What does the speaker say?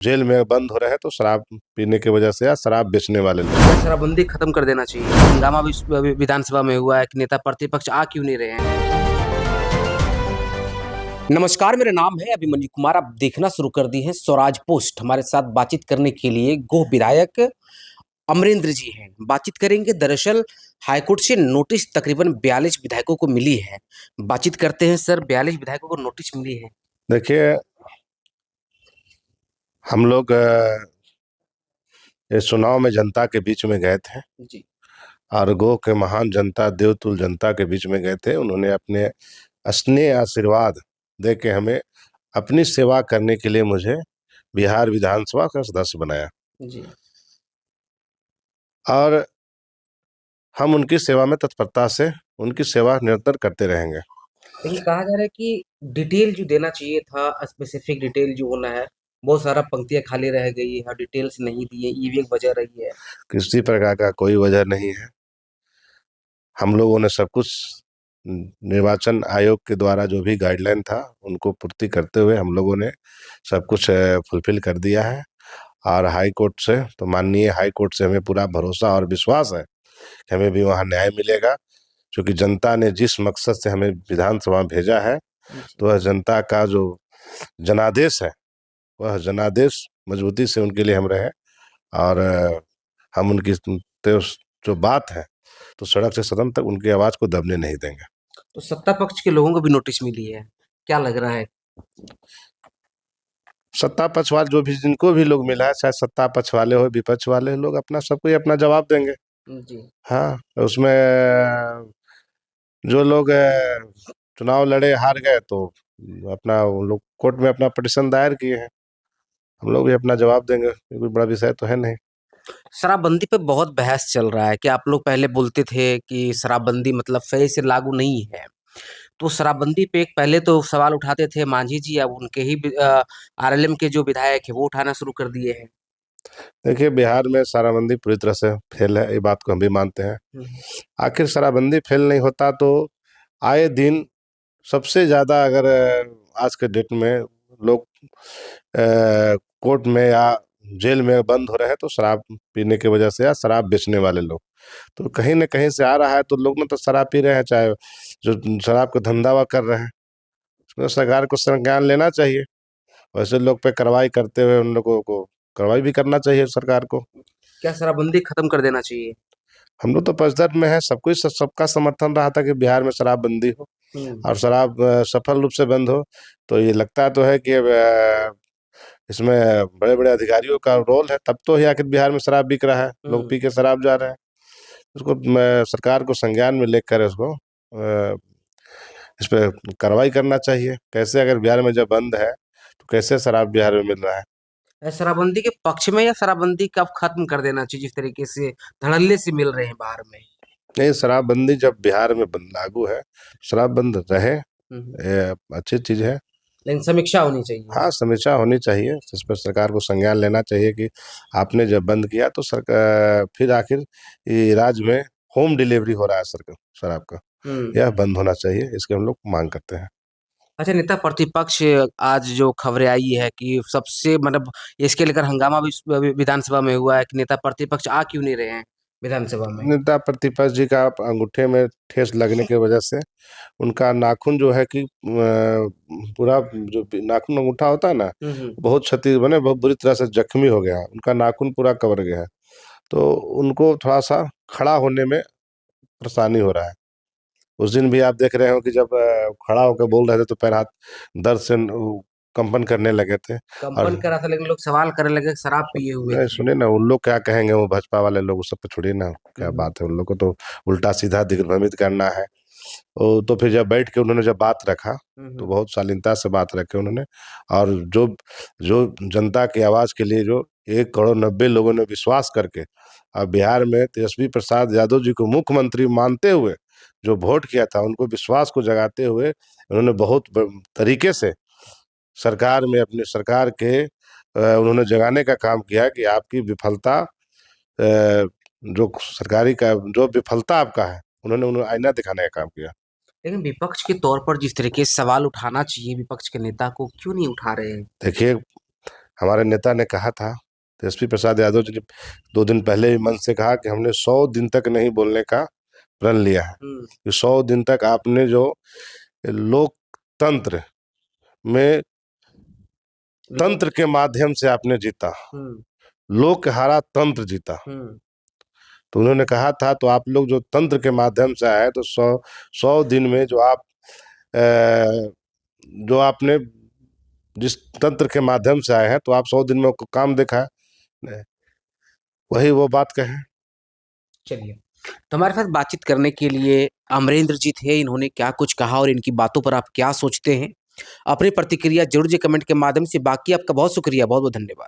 Jail में बंद हो रहे हैं तो शराब पीने की वजह से या शराब बेचने वाले लोग। क्या शराबबंदी खत्म कर देना चाहिए? हंगामा विधानसभा में हुआ है कि नेता प्रतिपक्ष आ क्यों नहीं रहे हैं? नमस्कार, मेरा नाम है अभिमन्यु कुमार। आप देखना शुरू कर दी है स्वराज पोस्ट। हमारे साथ बातचीत करने के लिए गोह विधायक अमरेंद्र जी हैं। बातचीत करेंगे। दरअसल हाईकोर्ट से नोटिस तकरीबन 42 विधायकों को मिली है। बातचीत करते हैं। सर, 42 विधायकों को नोटिस मिली है। देखिए, हम लोग इस चुनाव में जनता के बीच में गए थे जी। और गोह के महान जनता, देवतुल जनता के बीच में गए थे। उन्होंने अपने स्नेह आशीर्वाद दे के हमें अपनी सेवा करने के लिए मुझे बिहार विधानसभा का सदस्य बनाया जी। और हम उनकी सेवा में तत्परता से उनकी सेवा निरंतर करते रहेंगे। लेकिन कहा जा रहा है कि डिटेल जो देना चाहिए था, स्पेसिफिक डिटेल जो होना है, बहुत सारा पंक्तियां खाली रह गई है, डिटेल्स नहीं दिए, ये भी एक वजह रही है। किसी प्रकार का कोई वजह नहीं है। हम लोगों ने सब कुछ निर्वाचन आयोग के द्वारा जो भी गाइडलाइन था उनको पूर्ति करते हुए हम लोगों ने सब कुछ फुलफिल कर दिया है। और हाई कोर्ट से, तो माननीय हाई कोर्ट से हमें पूरा भरोसा और विश्वास है कि हमें भी वहाँ न्याय मिलेगा, क्योंकि जनता ने जिस मकसद से हमें विधानसभा में भेजा है तो वह जनता का जो जनादेश है, वह जनादेश मजबूती से उनके लिए हम रहे। और हम उनकी जो बात है तो सड़क से सदन तक उनकी आवाज को दबने नहीं देंगे। तो सत्ता पक्ष के लोगों को भी नोटिस मिली है, क्या लग रहा है? सत्ता पक्ष वाले जो भी, जिनको भी लोग मिला है, चाहे सत्ता पक्ष वाले हो विपक्ष वाले लोग, अपना सबको ही अपना जवाब देंगे। जी। हाँ, उसमें जो लोग चुनाव लड़े हार गए तो अपना वो लोग कोर्ट में अपना पिटीशन दायर किए हैं। हम लोग भी अपना जवाब देंगे, ये कोई बड़ा विषय तो है नहीं। शराबबंदी पे बहुत बहस चल रहा है कि आप लोग पहले बोलते थे कि शराबबंदी मतलब सही से लागू नहीं है। तो शराबबंदी पे एक पहले तो सवाल उठाते थे मांझी जी, अब उनके ही आरएलएम के जो विधायक है वो उठाना शुरू कर दिए हैं। देखिए, बिहार में शराबबंदी पूरी तरह से फेल है, ये बात को हम भी मानते हैं। आखिर शराबबंदी फेल नहीं होता तो आए दिन सबसे ज्यादा, अगर आज के डेट में लोग कोर्ट में या जेल में बंद हो रहे हैं तो शराब पीने की वजह से या शराब बेचने वाले लोग, तो कहीं न कहीं से आ रहा है। तो लोग ना तो शराब पी रहे हैं, चाहे जो शराब का धंधा वह कर रहे हैं, उसमें सरकार को संज्ञान लेना चाहिए। वैसे लोग पे कार्रवाई करते हुए उन लोगों को कार्रवाई भी करना चाहिए सरकार को। क्या शराबबंदी खत्म कर देना चाहिए? हम लोग तो पक्षधर में है, सबको सबका समर्थन रहा था कि बिहार में शराब बंदी हो और शराब सफल रूप से बंद हो। तो ये लगता तो है कि इसमें बड़े बड़े अधिकारियों का रोल है, तब तो ही आखिर बिहार में शराब बिक रहा है, लोग पी के शराब जा रहे हैं। उसको सरकार को संज्ञान में लेकर इसको इस पे कार्रवाई करना चाहिए। कैसे, अगर बिहार में जब बंद है तो कैसे शराब बिहार में मिल रहा है? शराबबंदी के पक्ष में या शराबबंदी कब खत्म कर देना चाहिए, जिस तरीके से धड़ल्ले से मिल रहे हैं बाहर में? नहीं, शराबबंदी जब बिहार में लागू है, शराब बंद रहे, हम्म। अच्छी चीज है। लेकिन समीक्षा होनी चाहिए। हाँ, समीक्षा होनी चाहिए, इस पर सरकार को संज्ञान लेना चाहिए कि आपने जब बंद किया तो सरकार फिर आखिर ये राज्य में होम डिलीवरी हो रहा है सरकार शराब का, हम्म। यह बंद होना चाहिए, इसकी हम लोग मांग करते हैं। अच्छा, नेता प्रतिपक्ष आज जो खबरें आई है कि सबसे मतलब इसके लेकर हंगामा विधानसभा में हुआ है कि नेता प्रतिपक्ष आ क्यों नहीं रहे हैं विधानसभा में? नेता प्रतिपक्ष जी का अंगूठे में ठेस लगने की वजह से उनका नाखून जो है कि पूरा जो नाखून अंगूठा होता है ना, हम्म। बहुत क्षति बने, बहुत बुरी तरह से जख्मी हो गया, उनका नाखून पूरा कवर गया है। तो उनको थोड़ा सा खड़ा होने में परेशानी हो रहा है। उस दिन भी आप देख रहे हो कि जब खड़ा होकर बोल रहे थे तो पैर हाथ दर्द से कंपन करने लगे थे। और कंपन करा था, लेकिन लोग सवाल करने लगे शराब पिए हुए नहीं, थे। सुनिए ना, उन लोग क्या कहेंगे, वो भाजपा वाले लोग, उस सब पे छोड़िए ना, क्या हम्म। बात है, उन लोग को तो उल्टा सीधा दिग्भ्रमित करना है। तो फिर जब बैठ के उन्होंने जब बात रखा तो हम्म। बहुत शालीनता से बात रखे उन्होंने। और जो जो जनता की आवाज के लिए जो 1 करोड़ 90 लोगों ने विश्वास करके अब बिहार में तेजस्वी प्रसाद यादव जी को मुख्यमंत्री मानते हुए जो वोट किया था, उनको विश्वास को जगाते हुए उन्होंने बहुत तरीके से सरकार में, अपने सरकार के उन्होंने जगाने का काम किया कि आपकी विफलता, जो सरकारी का जो विफलता आपका है, उन्होंने आईना दिखाने का काम किया। लेकिन विपक्ष के तौर पर जिस तरीके से सवाल उठाना चाहिए विपक्ष के नेता को, क्यों नहीं उठा रहे हैं? देखिए, हमारे नेता ने कहा था, तेजस्वी प्रसाद यादव जी ने 2 दिन पहले ही मंच से कहा कि हमने 100 दिन तक नहीं बोलने का प्रण लिया है। कि 100 दिन तक आपने जो लोकतंत्र में तंत्र के माध्यम से आपने जीता, लोक हारा तंत्र जीता। तो उन्होंने कहा था, तो आप लोग जो तंत्र के माध्यम से आए, तो 100 दिन में जो आप जो आपने जिस तंत्र के माध्यम से आए हैं, तो आप 100 दिन में काम देखा है, वही वो बात कहे। चलिए, तो हमारे साथ बातचीत करने के लिए अमरेंद्र जी थे। इन्होंने क्या कुछ कहा और इनकी बातों पर आप क्या सोचते हैं, अपनी प्रतिक्रिया जरूर जी कमेंट के माध्यम से। बाकी आपका बहुत शुक्रिया, बहुत बहुत धन्यवाद।